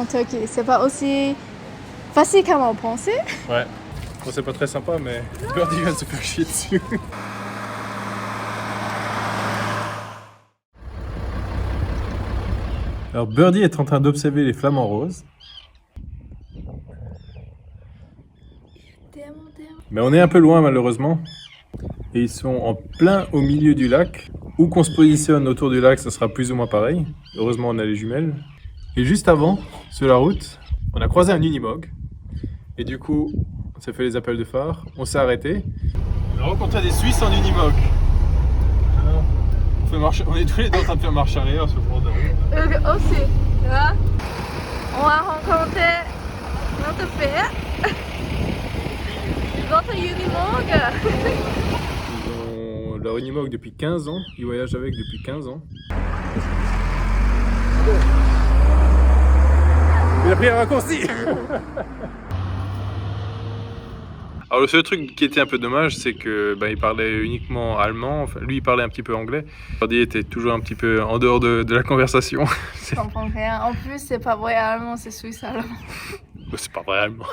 en Turquie. C'est pas aussi facile comme on pensait. Ouais. Bon, c'est pas très sympa, mais Birdie vient de se faire chier dessus. Alors Birdie est en train d'observer les flamants roses. Mais on est un peu loin malheureusement. Et ils sont en plein au milieu du lac. Où qu'on se positionne autour du lac, ça sera plus ou moins pareil. Heureusement on a les jumelles. Et juste avant, sur la route, on a croisé un Unimog. Et du coup, on s'est fait les appels de phare, on s'est arrêté. On a rencontré des Suisses en Unimog. Alors, on est tous les deux en train de faire marche arrière sur le bord de route. Eux aussi. Là, on a rencontré notre père, notre Unimog. Ils ont leur Unimog depuis 15 ans, ils voyagent avec depuis 15 ans. Il a pris un raccourci. Alors le seul truc qui était un peu dommage, c'est que il parlait uniquement allemand, enfin, lui il parlait un petit peu anglais. Birdie était toujours un petit peu en dehors de la conversation. Je comprends rien. En plus, c'est pas vrai allemand, c'est suisse allemand. C'est pas vrai allemand.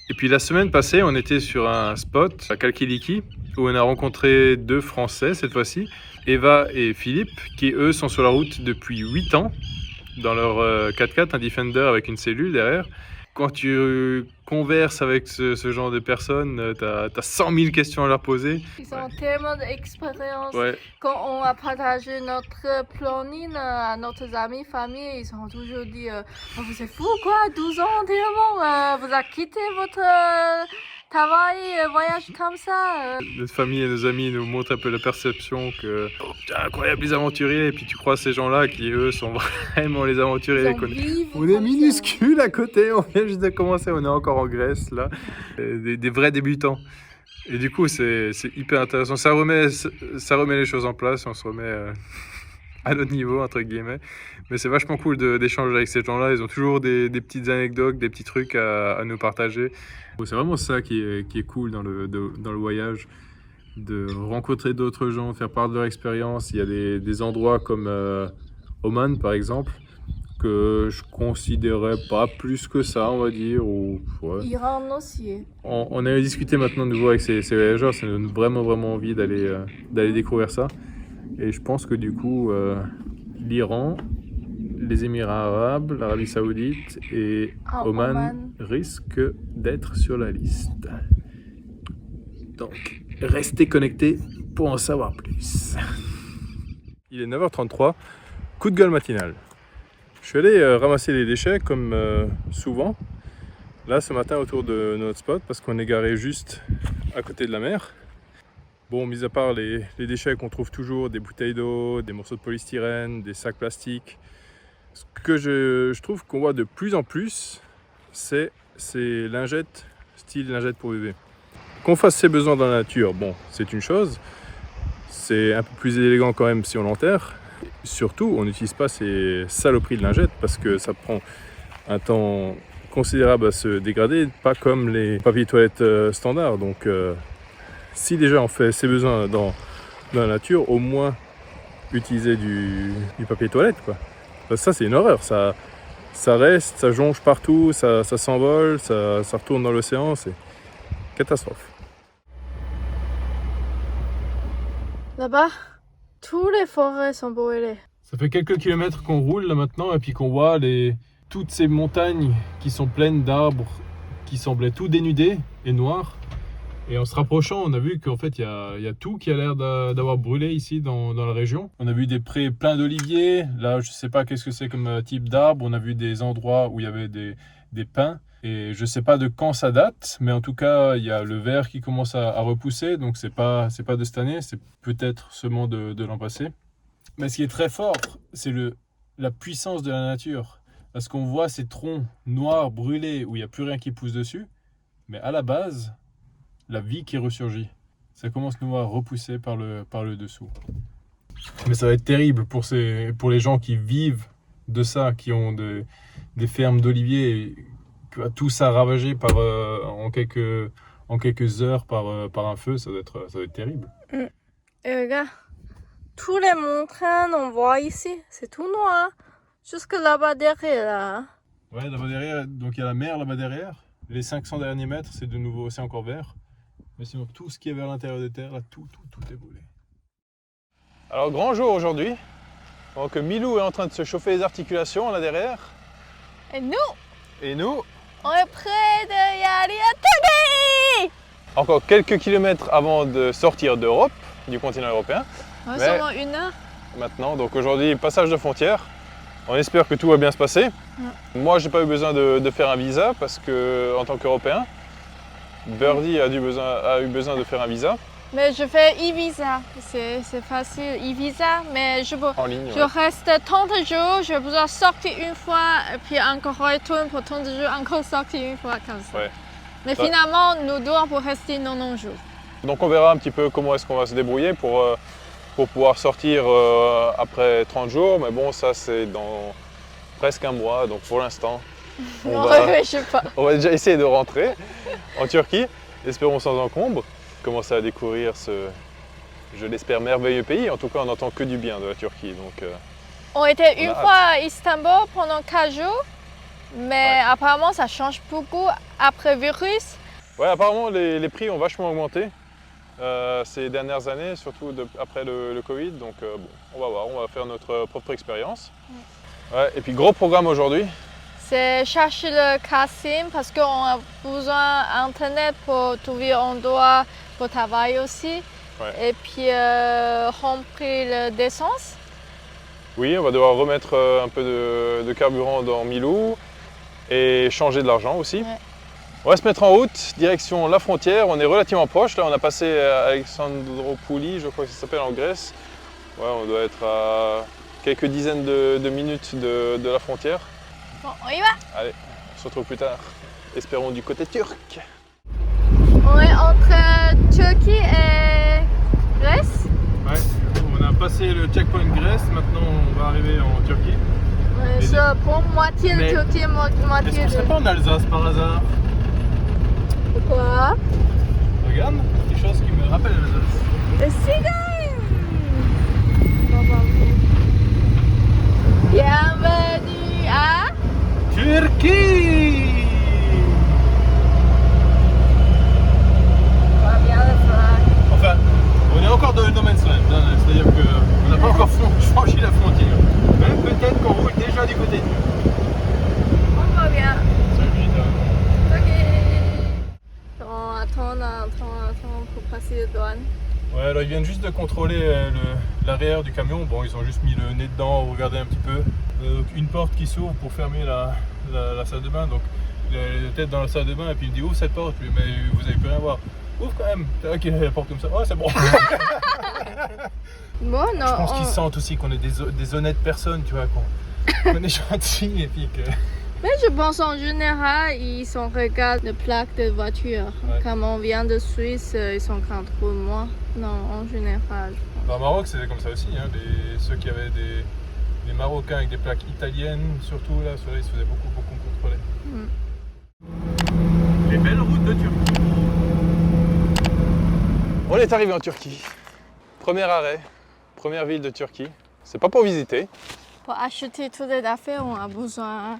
Et puis la semaine passée, on était sur un spot à Kalkiliki où on a rencontré 2 Français cette fois-ci, Eva et Philippe, qui eux sont sur la route depuis 8 ans dans leur 4x4, un Defender avec une cellule derrière. Quand tu converses avec ce genre de personnes, t'as 100 000 questions à leur poser. Ils ont tellement d'expérience. Ouais. Quand on a partagé notre planning à nos amis, famille, ils ont toujours dit vous êtes fou quoi, 12 ans tellement, vous avez quitté votre travail, voyage comme ça. Notre famille et nos amis nous montrent un peu la perception que t'es incroyable les aventuriers, et puis tu crois ces gens-là qui eux sont vraiment les aventuriers. On est minuscules à côté, on vient juste de commencer, on est encore en Grèce là, des vrais débutants. Et du coup c'est hyper intéressant, ça remet les choses en place, on se remet à notre niveau entre guillemets. Mais c'est vachement cool d'échanger avec ces gens-là, ils ont toujours des petites anecdotes, des petits trucs à nous partager. C'est vraiment ça qui est cool dans le voyage, de rencontrer d'autres gens, faire part de leur expérience. Il y a des endroits comme Oman par exemple, que je considérais pas plus que ça, on va dire. Iran aussi. On a discuté maintenant de nouveau avec ces voyageurs, ça nous donne vraiment envie d'aller découvrir ça. Et je pense que du coup, l'Iran, les Émirats arabes, l'Arabie saoudite et Oman risquent d'être sur la liste. Donc, restez connectés pour en savoir plus. Il est 9h33, coup de gueule matinal. Je suis allé ramasser les déchets comme souvent. Là, ce matin, autour de notre spot, parce qu'on est garé juste à côté de la mer. Bon, mis à part les déchets qu'on trouve toujours, des bouteilles d'eau, des morceaux de polystyrène, des sacs plastiques, ce que je trouve qu'on voit de plus en plus, c'est ces lingettes, style lingettes pour bébé. Qu'on fasse ses besoins dans la nature, bon, c'est une chose. C'est un peu plus élégant quand même si on l'enterre. Surtout, on n'utilise pas ces saloperies de lingettes parce que ça prend un temps considérable à se dégrader, pas comme les papiers toilettes standards. Donc, si déjà on fait ses besoins dans la nature, au moins utiliser du papier toilette, quoi. Ça, c'est une horreur. Ça reste, ça jonche partout, ça s'envole, ça retourne dans l'océan, c'est catastrophe. Là-bas, tous les forêts sont brûlées. Ça fait quelques kilomètres qu'on roule là maintenant et puis qu'on voit toutes ces montagnes qui sont pleines d'arbres qui semblaient tout dénudés et noirs. Et en se rapprochant, on a vu qu'en fait, il y a tout qui a l'air d'avoir brûlé ici dans la région. On a vu des prés pleins d'oliviers. Là, je ne sais pas qu'est-ce que c'est comme type d'arbre. On a vu des endroits où il y avait des pins. Et je ne sais pas de quand ça date, mais en tout cas, il y a le vert qui commence à repousser. Donc, c'est pas de cette année, c'est peut-être seulement de l'an passé. Mais ce qui est très fort, c'est la puissance de la nature. Parce qu'on voit ces troncs noirs brûlés où il n'y a plus rien qui pousse dessus. Mais à la base, la vie qui ressurgit. Ça commence nous à repousser par le dessous. Mais ça va être terrible pour les gens qui vivent de ça, qui ont des fermes d'oliviers, tout ça ravagé en quelques heures par un feu, ça va être terrible. Et regarde, tous les montagnes on voit ici, c'est tout noir. Jusque là-bas derrière là. Ouais, là-bas derrière, donc il y a la mer là-bas derrière. Les 500 derniers mètres, c'est de nouveau, c'est encore vert. Mais sinon, tout ce qui est vers l'intérieur des terres, là, tout est brûlé. Alors, grand jour aujourd'hui. Donc, Milou est en train de se chauffer les articulations là derrière. Et nous, Et nous, on est prêts de y aller à Turquie. encore quelques kilomètres avant de sortir d'Europe, du continent européen. Ouais, Mais- seulement 1 heure. Maintenant, donc aujourd'hui, passage de frontière. On espère que tout va bien se passer. Moi, j'ai pas eu besoin de faire un visa parce que, en tant qu'Européen, Birdie a eu besoin de faire un visa Mais je fais e-visa, c'est facile, e-visa, mais en ligne. je Ouais. reste 30 jours, je besoin sortir une fois, et puis encore retourner pour 30 jours, encore sortir une fois comme ça. Ouais. Mais Ouais. finalement, nous devons pour rester 90 jours. Donc on verra un petit peu comment est-ce qu'on va se débrouiller pour pouvoir sortir après 30 jours. Mais bon, ça c'est dans presque un mois. Donc pour l'instant, Non, je sais pas. on va déjà essayer de rentrer en Turquie. Espérons sans encombre. Commencer à découvrir ce, je l'espère, merveilleux pays. En tout cas, on n'entend que du bien de la Turquie. Donc, On était une a hâte. fois à Istanbul pendant 4 jours, mais apparemment ça change beaucoup après le virus. ouais, apparemment, les prix ont vachement augmenté ces dernières années, surtout après le Covid. Donc, bon, on va voir, on va faire notre propre expérience. Ouais, et puis, gros programme aujourd'hui. C'est chercher le Kassim parce qu'on a besoin d'internet pour trouver un endroit pour travailler aussi. Ouais. Et puis remplir d'essence. Oui, on va devoir remettre un peu de carburant dans Milou et changer de l'argent aussi. Ouais. On va se mettre en route, direction la frontière. On est relativement proche. Là, on a passé à Alexandroupoli, je crois que ça s'appelle en Grèce. Ouais, on doit être à quelques dizaines de minutes de la frontière. Bon, on y va. Allez, on se retrouve plus tard. Espérons du côté turc. On est entre Turquie et Grèce. Ouais, on a passé le checkpoint Grèce. Maintenant, on va arriver en Turquie. On est Et sur pour moitié de Mais- Turquie, Est-ce moitié qu'on serait de... pas en Alsace par hasard? Pourquoi? Regarde, des choses qui me rappellent l'Alsace. Le cigare. Bienvenue à... Turquie! On va bien le faire. Enfin, on est encore dans le no man's land, hein, c'est-à-dire qu'on n'a pas encore franchi la frontière. Mais peut-être qu'on roule déjà du côté turc. On va bien. Salut, Ok. On attend pour passer la douane. Ouais, alors ils viennent juste de contrôler l'arrière du camion. Bon, ils ont juste mis le nez dedans, regardez un petit peu. Une porte qui s'ouvre pour fermer la salle de bain. Donc, la tête dans la salle de bain et puis il me dit ouvre cette porte. Je lui dis, mais vous avez pu rien voir. Ouvre quand même. Ok, la porte comme ça. Ouais, c'est bon. Bon, non. Je pense qu'ils sentent aussi qu'on est des honnêtes personnes, tu vois, qu'on est gentils et puis que. Mais je pense en général, ils sont regardent les plaques de voiture. Ouais. Comme on vient de Suisse, ils sont contre moi. Non, en général, je pense. Bah, au Maroc, c'était comme ça aussi. Hein. Ceux qui avaient des Marocains avec des plaques italiennes, surtout là, ceux-là, ils se faisaient beaucoup contrôler. Les belles routes de Turquie. On est arrivé en Turquie. Premier arrêt, première ville de Turquie. C'est pas pour visiter. Pour acheter toutes les affaires, on a besoin.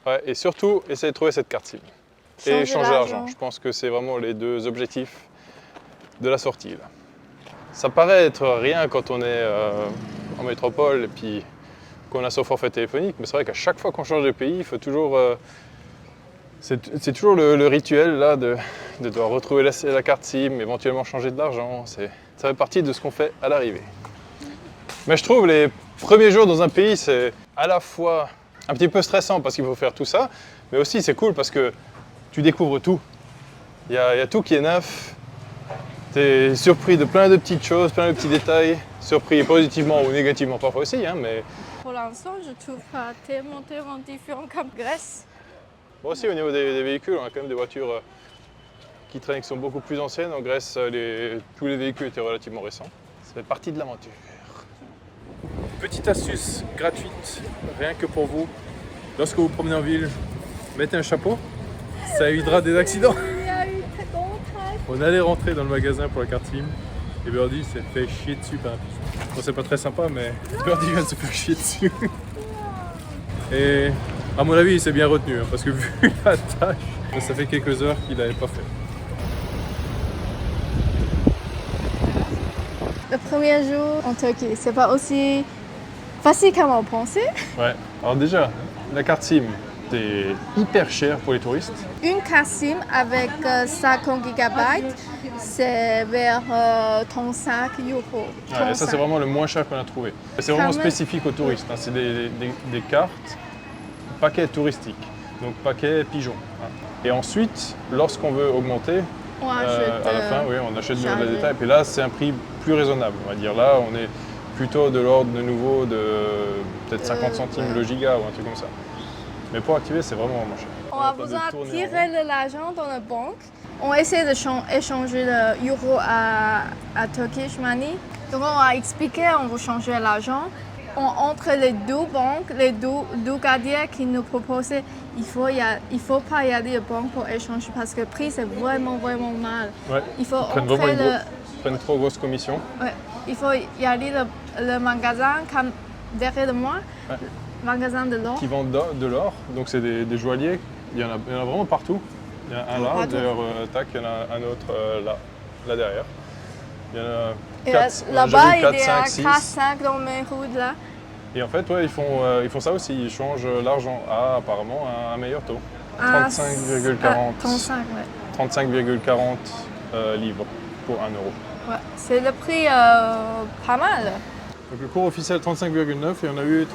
Ouais, et surtout, essayer de trouver cette carte SIM. Et changer l'argent. Je pense que c'est vraiment les deux objectifs de la sortie. Là. Ça paraît être rien quand on est en métropole et puis qu'on a son forfait téléphonique, mais c'est vrai qu'à chaque fois qu'on change de pays, il faut toujours. C'est toujours le rituel là, de devoir retrouver la carte SIM, éventuellement changer de l'argent. Ça fait partie de ce qu'on fait à l'arrivée. Mais je trouve les premiers jours dans un pays, c'est à la fois un petit peu stressant parce qu'il faut faire tout ça, mais aussi c'est cool parce que tu découvres tout. Il y a tout qui est neuf. Tu es surpris de plein de petites choses, plein de petits détails. Surpris positivement ou négativement parfois aussi, hein, mais Pour l'instant, je trouve pas tellement différent comme Grèce. bon, aussi au niveau des véhicules, on a quand même des voitures qui traînent, qui sont beaucoup plus anciennes. En Grèce, tous les véhicules étaient relativement récents. Ça fait partie de l'aventure. Petite astuce gratuite, rien que pour vous. Lorsque vous promenez en ville, mettez un chapeau. Ça évitera des accidents. Il y a eu très bon train. On allait rentrer dans le magasin pour la carte SIM et Birdie s'est fait chier dessus par un piston. Bon, c'est pas très sympa, mais Birdie vient de se faire chier dessus. Et À mon avis, il s'est bien retenu, hein, parce que vu la tâche, ça fait quelques heures qu'il n'avait pas fait. Le premier jour en Turquie, c'est pas aussi facile comme on pensait. Ouais, alors déjà, la carte SIM, c'est hyper cher pour les touristes. Une carte SIM avec 50 GB, c'est vers 35 euros. Ouais, et ça, c'est vraiment le moins cher qu'on a trouvé. C'est vraiment spécifique aux touristes, hein. C'est des cartes paquet touristique, donc paquet pigeon. Hein. Et ensuite, lorsqu'on veut augmenter, On achète, à la fin, oui, on achète chargé. le détail. Et puis là, c'est un prix plus raisonnable. On va dire là, on est plutôt de l'ordre de nouveau de peut-être 50 centimes ouais. le giga ou un truc comme ça. Mais pour activer, c'est vraiment moins cher. On a besoin de tirer de l'argent dans la banque. On essaie d'échanger l'euro à Turkish money. Donc on a expliqué, on veut changer l'argent. Entre les deux banques, les deux gardiens qui nous proposaient, il faut pas y aller à la banque pour échanger parce que le prix c'est vraiment mal. Ouais. Il faut Ils prennent vraiment entrer ils prennent trop grosse commission. ouais, il faut y aller le magasin comme derrière de moi, Ouais. magasin de l'or. Qui vendent de l'or, donc c'est des joailliers. Il y en a vraiment partout. Il y en a un là, Partout. d'ailleurs, tac, il y en a un autre là derrière. Il y en a Et 4, là-bas, il 4, est à 5, 6. 4-5 dans mes routes là. Et en fait, ouais, ils font ça aussi, ils changent l'argent à apparemment un meilleur taux. 35,40 35, ouais. 35,40 livres pour 1 euro. Ouais, c'est le prix pas mal. Donc le cours officiel 35,9 et on a eu 35,4.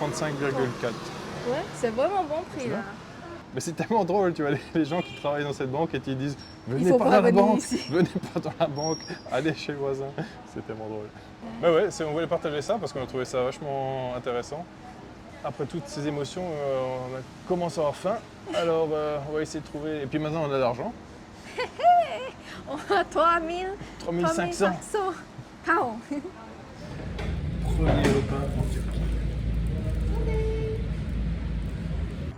Ouais, c'est vraiment bon prix là. Mais c'est tellement drôle, tu vois, les gens qui travaillent dans cette banque et qui disent venez faut pas pas dans la venir banque, ici. venez pas dans la banque, allez chez le voisin. C'est tellement drôle. Mais ouais, on voulait partager ça parce qu'on a trouvé ça vachement intéressant. Après toutes ces émotions, on a commencé à avoir faim. Alors on va essayer de trouver. Et puis maintenant on a de l'argent. On a 3000, 3500. pounds. Premier repas en Turquie.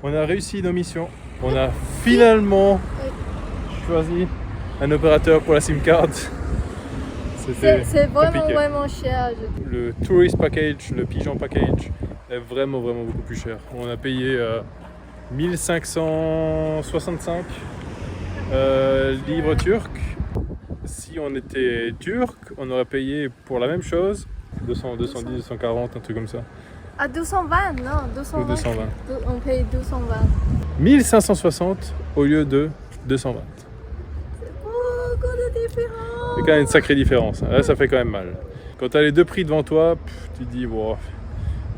On a réussi nos missions. On a finalement choisi un opérateur pour la SIM card. C'est vraiment compliqué. vraiment cher. Le tourist package, le pigeon package est vraiment beaucoup plus cher. On a payé 1565 livres turcs. Si on était turc, on aurait payé pour la même chose 200, 210, 240, un truc comme ça. À 220, non, 220. Ou 220. On paye 220. 1560 au lieu de 220. Beaucoup de différence. C'est quand même une sacrée différence. Là, ça fait quand même mal. Quand tu as les deux prix devant toi, tu te dis, wow,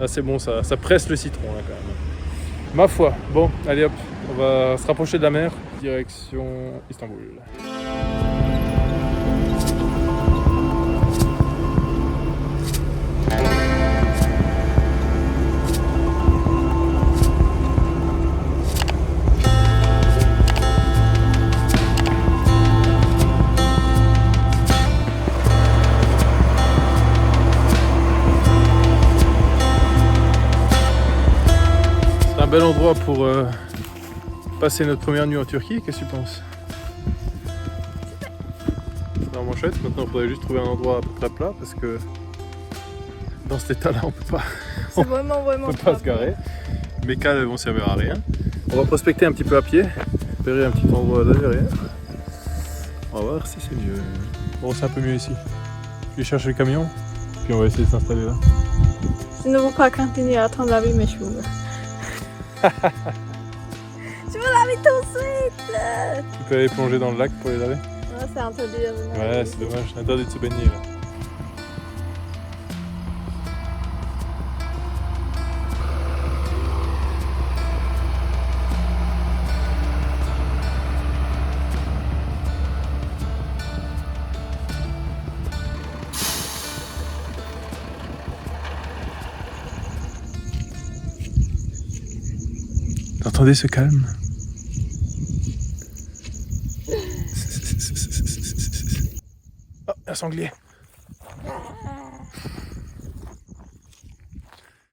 là c'est bon, ça presse le citron là quand même. Ma foi, bon, allez hop, on va se rapprocher de la mer, direction Istanbul. C'est un bel endroit pour passer notre première nuit en Turquie, qu'est-ce que tu penses? C'est vraiment chouette, maintenant il faudrait juste trouver un endroit à peu près plat parce que dans cet état-là on peut pas, C'est vraiment on peut pas se garer. Mes cales vont servir à rien. On va prospecter un petit peu à pied, repérer un petit endroit là derrière. On va voir si c'est mieux. Bon, c'est un peu mieux ici. Je vais chercher le camion, puis on va essayer de s'installer là. Je ne veux pas continuer à attendre laver mes cheveux. Je veux laver tout de suite. Tu peux aller plonger dans le lac pour les laver? Ouais, c'est un peu dur. Ouais, c'est dommage, interdit de se baigner là. Vous entendez ce calme? Oh, un sanglier!